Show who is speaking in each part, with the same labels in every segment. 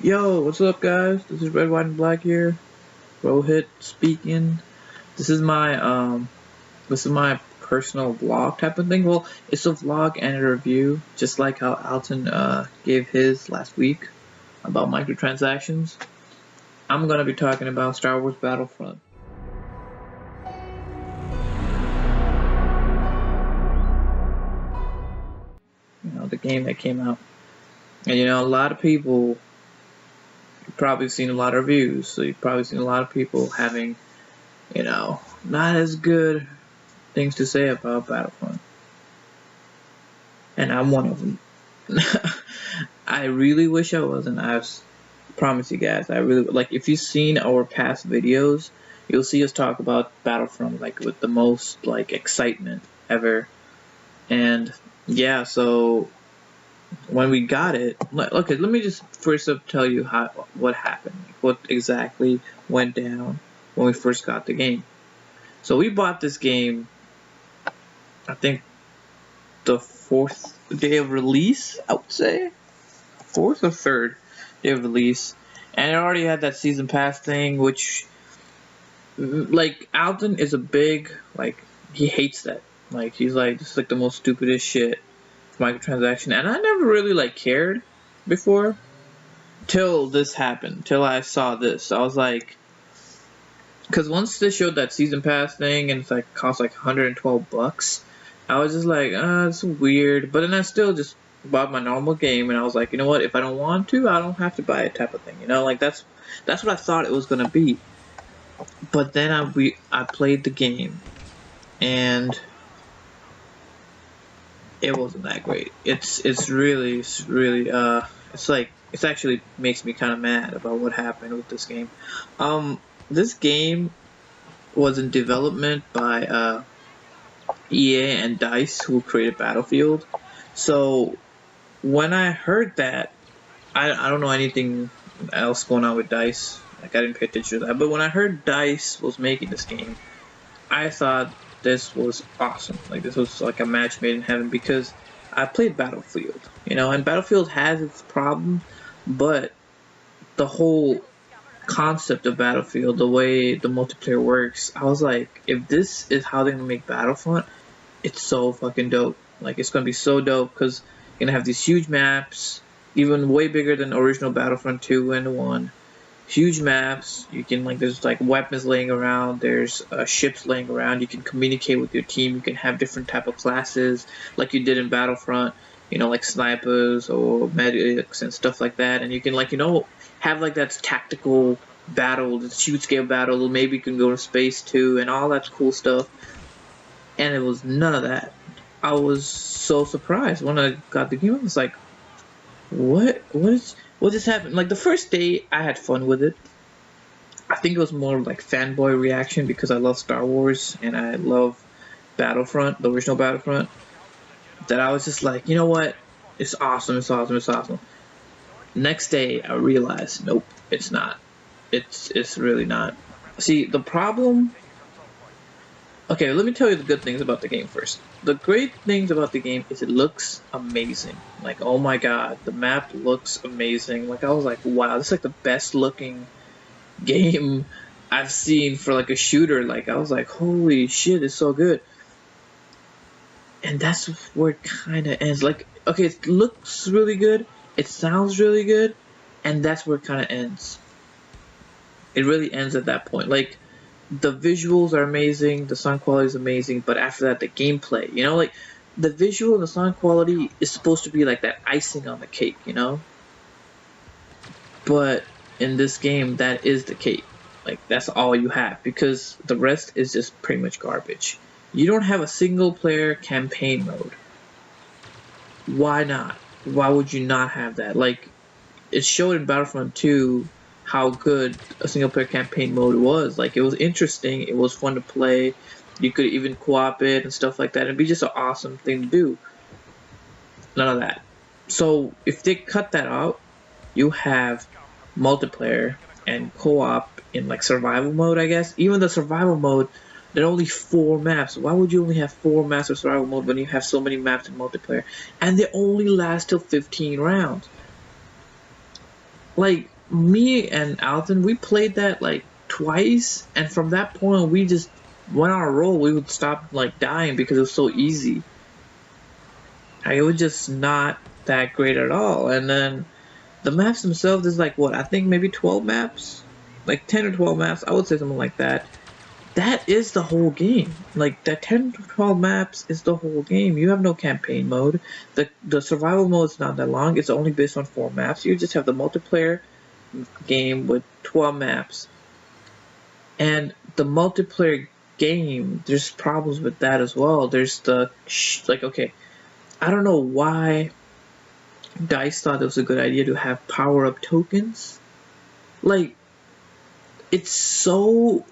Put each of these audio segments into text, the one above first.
Speaker 1: Yo, what's up, guys? This is Red, White, and Black here. Rohit speaking. This is my personal vlog type of thing. Well, it's a vlog and a review, just like how Alton gave his last week about microtransactions. I'm gonna be talking about Star Wars Battlefront. The game that came out, and a lot of people. You've probably seen a lot of reviews, so you've probably seen a lot of people having, not as good things to say about Battlefront. And I'm one of them. I really wish I wasn't. Promise you guys, I really like. If you've seen our past videos, you'll see us talk about Battlefront with the most excitement ever. And yeah, so when we got it, okay, let me just first up tell you what happened, what exactly went down when we first got the game. So we bought this game, I think, the 4th day of release, I would say, 4th or 3rd day of release, and it already had that season pass thing, which, Alton is a big, he hates that. He's like, this is the most stupidest shit. Microtransaction, and I never really cared before till this happened, till I saw this. I was like, because once they showed that season pass thing and it's cost $112, I was just like, it's weird. But then I still just bought my normal game, and I was like, you know what, if I don't want to, I don't have to buy it type of thing, that's what I thought it was gonna be. But then I played the game, and it wasn't that great. It's actually makes me kind of mad about what happened with this game. This game was in development by EA and DICE, who created Battlefield. So when I heard that, I don't know anything else going on with DICE. I didn't pay attention to that. But when I heard DICE was making this game, I thought this was awesome. This was a match made in heaven, because I played Battlefield, and Battlefield has its problems, but the whole concept of Battlefield, the way the multiplayer works, I was like, if this is how they're gonna make Battlefront, it's so fucking dope. It's gonna be so dope, because you're gonna have these huge maps, even way bigger than original Battlefront 2 and 1. Huge maps. You can there's weapons laying around. There's ships laying around. You can communicate with your team. You can have different type of classes, like you did in Battlefront. Like snipers or medics and stuff like that. And you can have that tactical battle, the shoot scale battle. Maybe you can go to space too, and all that cool stuff. And it was none of that. I was so surprised when I got the game. I was like, what just happened? The first day, I had fun with it. I think it was more fanboy reaction, because I love Star Wars and I love Battlefront, the original Battlefront, that I was just like, you know what? It's awesome, it's awesome, it's awesome. Next day, I realized, nope, it's not. It's really not. See, the problem... Okay, let me tell you the good things about the game first. The great things about the game is it looks amazing. Oh my god, the map looks amazing. I was like, wow, this is the best looking game I've seen for a shooter. I was like, holy shit, it's so good. And that's where it kind of ends. Okay, it looks really good, it sounds really good, and that's where it kind of ends. It really ends at that point. The visuals are amazing, the sound quality is amazing, but after that, the gameplay, the visual and the sound quality is supposed to be that icing on the cake, But in this game, that is the cake. That's all you have, because the rest is just pretty much garbage. You don't have a single player campaign mode. Why not? Why would you not have that? It showed in Battlefront 2 how good a single player campaign mode was. It was interesting, it was fun to play, you could even co-op it and stuff like that. It'd be just an awesome thing to do. None of that. So if they cut that out, you have multiplayer and co-op in survival mode, I guess. Even the survival mode, there are only 4 maps. Why would you only have 4 maps of survival mode when you have so many maps in multiplayer? And they only last till 15 rounds. like me and Alton, we played that like twice, and from that point we just went on a roll. We would stop like dying because it was so easy. Like, it was just not that great at all. And then the maps themselves is like what I think maybe 12 maps, like 10 or 12 maps. I would say something like that. That is the whole game. Like that 10 to 12 maps is the whole game. You have no campaign mode. The survival mode is not that long. It's only based on 4 maps. You just have the multiplayer game with 12 maps. And the multiplayer game, there's problems with that as well. There's like, okay, I don't know why DICE thought it was a good idea to have power up tokens. Like, it's so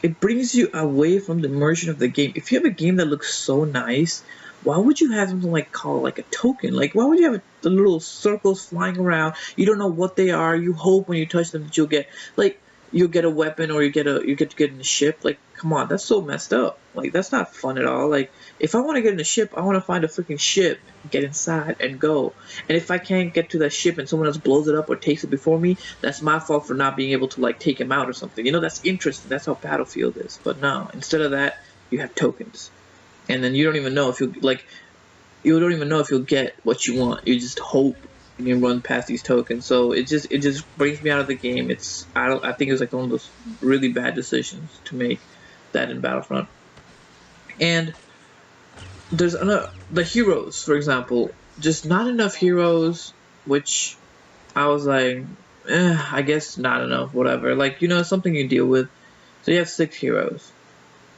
Speaker 1: it brings you away from the immersion of the game. If you have a game that looks so nice, why would you have something like called like a token? Like, why would you have the little circles flying around? You don't know what they are. You hope when you touch them that you'll get a weapon, or you get to get in a ship. Like, come on, that's so messed up. Like, that's not fun at all. Like, if I want to get in a ship, I want to find a freaking ship, get inside, and go. And if I can't get to that ship and someone else blows it up or takes it before me, that's my fault for not being able to like take him out or something. That's interesting. That's how Battlefield is. But no, instead of that, you have tokens, and then you don't even know if you don't even know if you'll get what you want. You just hope you can run past these tokens. So it just brings me out of the game. I think it was like one of those really bad decisions to make that in Battlefront. And there's the heroes, for example, just not enough heroes, which I was like, I guess not enough, whatever. Like, something you deal with. So you have 6 heroes.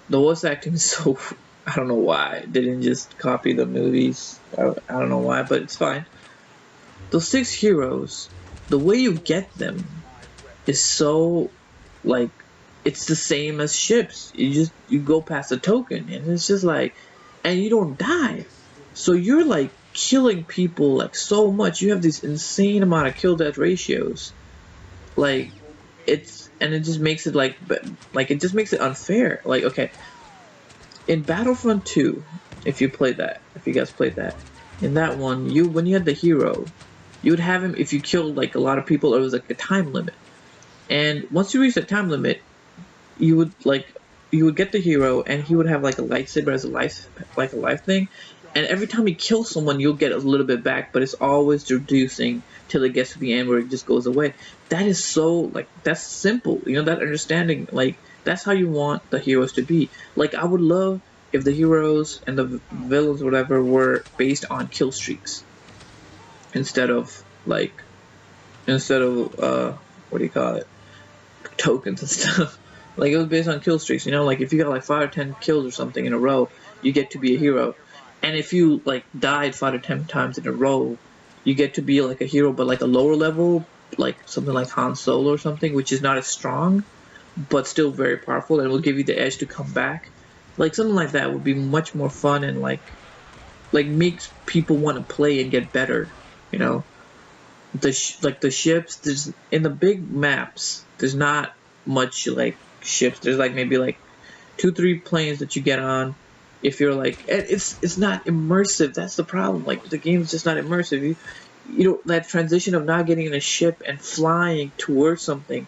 Speaker 1: The voice acting is so, I don't know why they didn't just copy the movies. I don't know why, but it's fine. Those 6 heroes, the way you get them is so, like, it's the same as ships. You go past a token, and it's just like, and you don't die. So you're like killing people like so much. You have this insane amount of kill death ratios. Like, it just makes it like it just makes it unfair. Like, okay, in Battlefront 2, if you guys played that, in that one, when you had the hero, you would have him if you killed like a lot of people, or it was like a time limit. And once you reach the time limit, you would get the hero, and he would have like a lightsaber as a life thing. And every time he kills someone, you'll get a little bit back, but it's always reducing till it gets to the end where it just goes away. That is so, like, that's simple. That understanding, like, that's how you want the heroes to be. Like, I would love if the heroes and the villains, whatever, were based on kill streaks instead of what do you call it, tokens and stuff. Like, it was based on kill streaks. Like, if you got like 5 or 10 kills or something in a row, you get to be a hero. And if you like died 5 or 10 times in a row, you get to be like a hero, but like a lower level, like something like Han Solo or something, which is not as strong, but still very powerful, and will give you the edge to come back. Like, something like that would be much more fun, and like makes people want to play and get better. The ships, there's in the big maps, there's not much like ships. There's like maybe like 2-3 planes that you get on. If you're like, it's not immersive. That's the problem. Like, the game's just not immersive. That transition of not getting in a ship and flying towards something,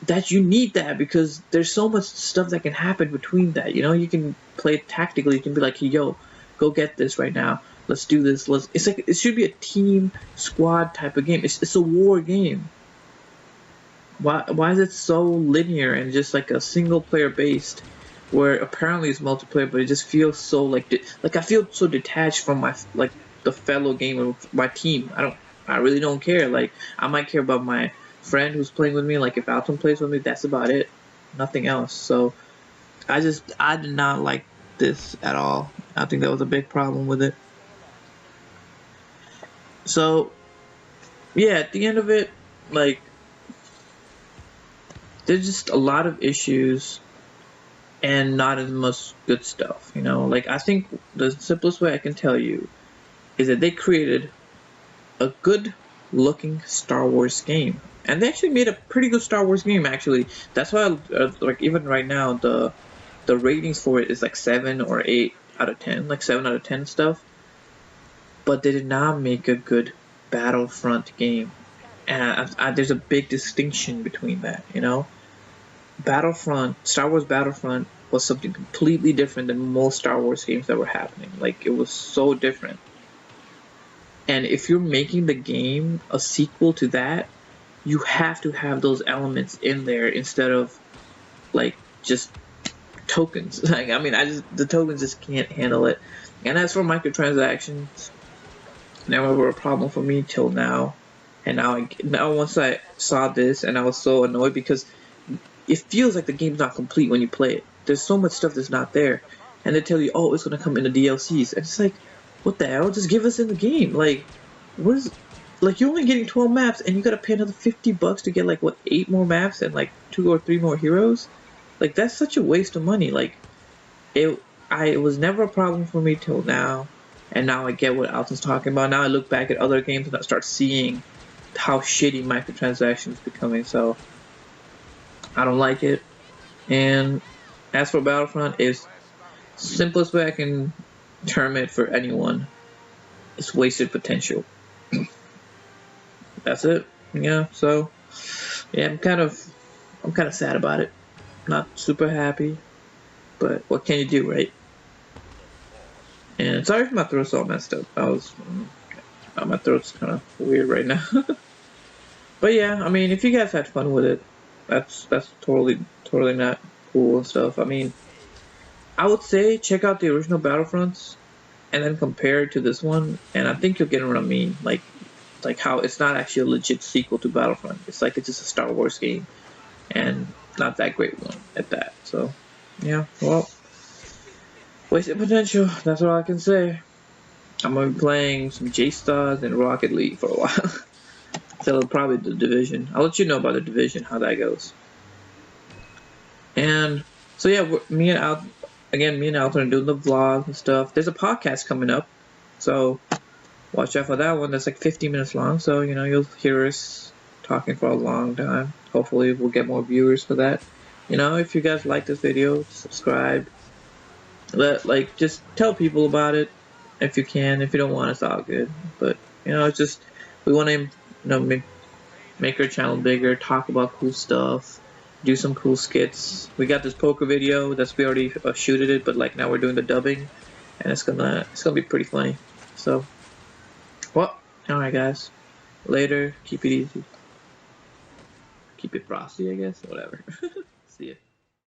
Speaker 1: that you need that, because there's so much stuff that can happen between that. You can play it tactically. You can be like, hey, yo, go get this right now. Let's do this. It's like, it should be a team squad type of game. It's a war game. Why is it so linear and just like a single player based, where apparently it's multiplayer, but it just feels so like I feel so detached from my the fellow gamer, my team. I really don't care. Like, I might care about my friend who's playing with me. Like, if Alton plays with me, that's about it. Nothing else. So I did not like this at all. I think that was a big problem with it. So yeah, at the end of it, like, there's just a lot of issues and not as much good stuff. Like, I think the simplest way I can tell you is that they created a good looking Star Wars game, and they actually made a pretty good Star Wars game. Actually, that's why like, even right now, the ratings for it is like 7 or 8 out of 10, like 7 out of 10 stuff. But they did not make a good Battlefront game. and there's a big distinction between that. You know, Battlefront, Star Wars Battlefront was something completely different than most Star Wars games that were happening. Like it was so different. And if you're making the game a sequel to that, you have to have those elements in there instead of like just tokens. Like I mean, the tokens just can't handle it. And as for microtransactions, never were a problem for me till now. And now once I saw this, and I was so annoyed because it feels like the game's not complete when you play it. There's so much stuff that's not there, and they tell you, oh, it's gonna come in the DLCs, and it's like, what the hell? Just give us in the game. Like, what is? Like you're only getting 12 maps, and you gotta pay another $50 to get like what 8 more maps and like 2 or 3 more heroes. Like that's such a waste of money. Like it was never a problem for me till now, and now I get what Alton's talking about. Now I look back at other games and I start seeing how shitty microtransactions becoming. So I don't like it. And as for Battlefront, is simplest way I can term it for anyone. It's wasted potential. That's it. Yeah. So yeah, I'm kind of sad about it. Not super happy, but what can you do, right? And sorry if my throat's all messed up. My throat's kind of weird right now. But yeah, I mean, if you guys had fun with it, that's totally not cool and stuff. I mean, I would say check out the original Battlefronts and then compare it to this one, and I think you'll get what I mean. Like how it's not actually a legit sequel to Battlefront. It's like it's just a Star Wars game, and not that great one at that. So yeah, well, wasted potential. That's all I can say. I'm gonna be playing some J-Stars and Rocket League for a while. So probably the Division. I'll let you know about the Division, how that goes. And so yeah, me and Alton are doing the vlogs and stuff. There's a podcast coming up, so watch out for that one. That's like 15 minutes long, so you know you'll hear us talking for a long time. Hopefully we'll get more viewers for that. You know, if you guys like this video, subscribe. Just tell people about it if you can. If you don't want, it's all good. But you know, it's just we want to make our channel bigger, talk about cool stuff, do some cool skits. We got this poker video we already shooted it, but like now we're doing the dubbing, and it's gonna be pretty funny. So, well, all right, guys. Later. Keep it easy. Keep it frosty, I guess. Whatever. See ya.